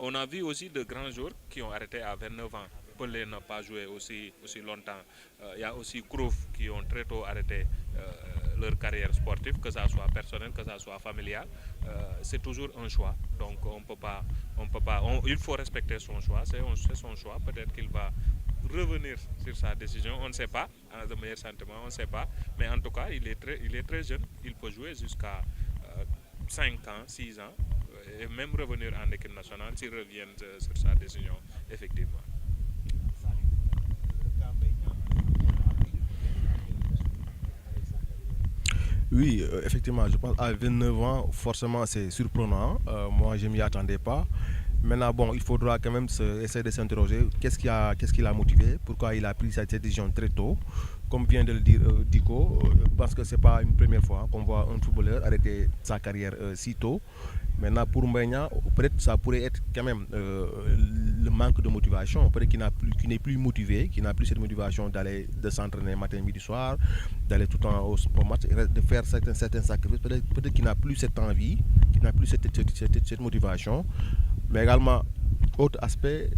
On a vu aussi de grands joueurs qui ont arrêté à 29 ans. Pelé n'a pas joué aussi longtemps. Il y a aussi Cruyff qui ont très tôt arrêté leur carrière sportive, que ça soit personnel, que ça soit familial. C'est toujours un choix. Donc il faut respecter son choix. C'est son choix. Peut-être qu'il va revenir sur sa décision. On ne sait pas. De meilleurs sentiments, on ne sait pas. Mais en tout cas, il est très jeune. Il peut jouer jusqu'à 5 ans, 6 ans et même revenir en équipe nationale s'il revient sur sa décision, effectivement. Oui, effectivement, je pense à 29 ans, forcément, c'est surprenant. Moi, je ne m'y attendais pas. Maintenant, bon, il faudra quand même essayer de s'interroger qu'est-ce qui l'a motivé, pourquoi il a pris cette décision très tôt. Comme vient de le dire Dico, parce que ce n'est pas une première fois qu'on voit un footballeur arrêter sa carrière si tôt. Maintenant, pour Mbagna, peut-être ça pourrait être quand même le manque de motivation. Peut-être qu'il n'est plus motivé, qu'il n'a plus cette motivation de s'entraîner matin, midi, soir, d'aller tout le temps au match, de faire certains sacrifices. Peut-être qu'il n'a plus cette envie, qu'il n'a plus cette motivation. Mais également, autre aspect,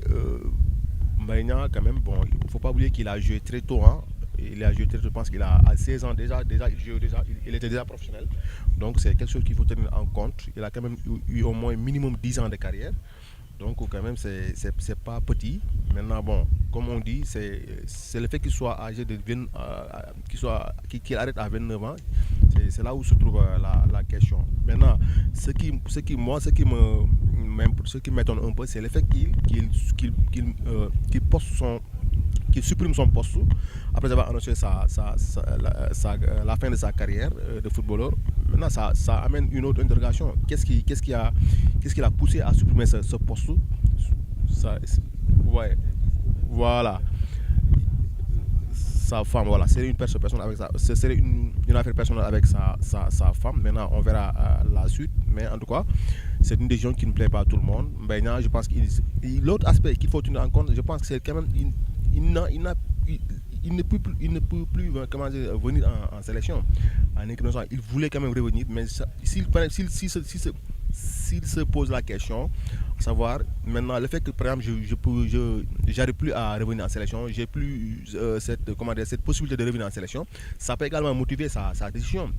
Mbagna, quand même, bon, il ne faut pas oublier qu'il a joué très tôt. Hein. Il a joué très tôt, je pense qu'il a à 16 ans il était déjà professionnel. Donc c'est quelque chose qu'il faut tenir en compte. Il a quand même eu au moins minimum 10 ans de carrière. Donc quand même, c'est pas petit. Maintenant, bon, comme on dit, c'est le fait qu'il soit âgé de 20, qu'il arrête à 29 ans. C'est là où se trouve la question. Maintenant, ce qui m'étonne un peu, c'est le fait qu'il poste qu'il supprime son poste après avoir annoncé la fin de sa carrière de footballeur. Maintenant, ça amène une autre interrogation. Qu'est-ce qui l'a poussé à supprimer ce poste? Ouais, voilà. Sa femme, voilà, c'est une personne avec ce serait une affaire personnelle avec sa femme. Maintenant, on verra la suite. Mais en tout cas, c'est une décision qui ne plaît pas à tout le monde. Maintenant, je pense l'autre aspect qu'il faut tenir en compte, je pense que c'est quand même il ne peut plus, comment dire, venir en sélection. En équipe nationale, il voulait quand même revenir, mais s'il se pose la question, à savoir maintenant le fait que par exemple j'arrive plus à revenir en sélection, j'ai plus cette possibilité de revenir en sélection, ça peut également motiver sa décision.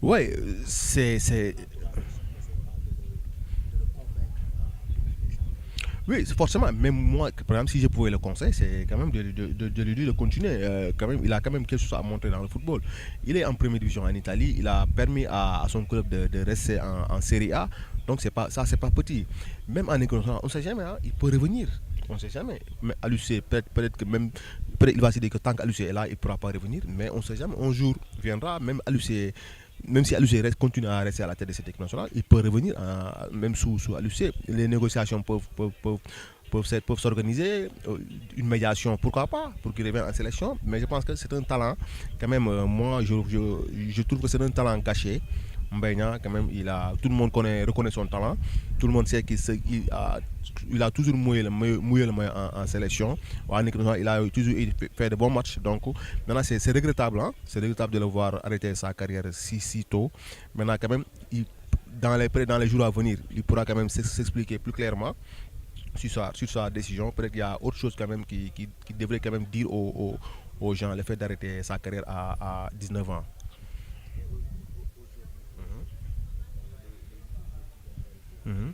Ouais, c'est oui, forcément. Même moi, par exemple, si je pouvais le conseiller, c'est quand même de lui dire de continuer. Quand même, il a quand même quelque chose à montrer dans le football. Il est en première division en Italie. Il a permis à son club de rester en Serie A. Donc, c'est pas petit. Même en équipe nationale, on ne sait jamais. Hein, il peut revenir. On ne sait jamais. Mais à l'UC, peut-être que même. Peut-être il va se dire que tant qu'à l'UC est là, il ne pourra pas revenir. Mais on ne sait jamais. Un jour viendra, même à l'UC. Même si Alucé continue à rester à la tête de cette équipe nationale, il peut revenir même sous Alucé. Les négociations peuvent s'organiser, une médiation, pourquoi pas, pour qu'il revienne en sélection. Mais je pense que c'est un talent, quand même, moi, je trouve que c'est un talent caché. Mbaye quand même, tout le monde reconnaît son talent. Tout le monde sait il a toujours mouillé le maillot en sélection. En équipe nationale, il a toujours fait de bons matchs. Donc, maintenant, c'est regrettable. Hein? C'est regrettable de le voir arrêter sa carrière si tôt. Maintenant, quand même, dans les jours à venir, il pourra quand même s'expliquer plus clairement sur sa décision. Peut-être qu'il y a autre chose quand même qui devrait quand même dire aux gens le fait d'arrêter sa carrière à 19 ans. Mhm. Mhm.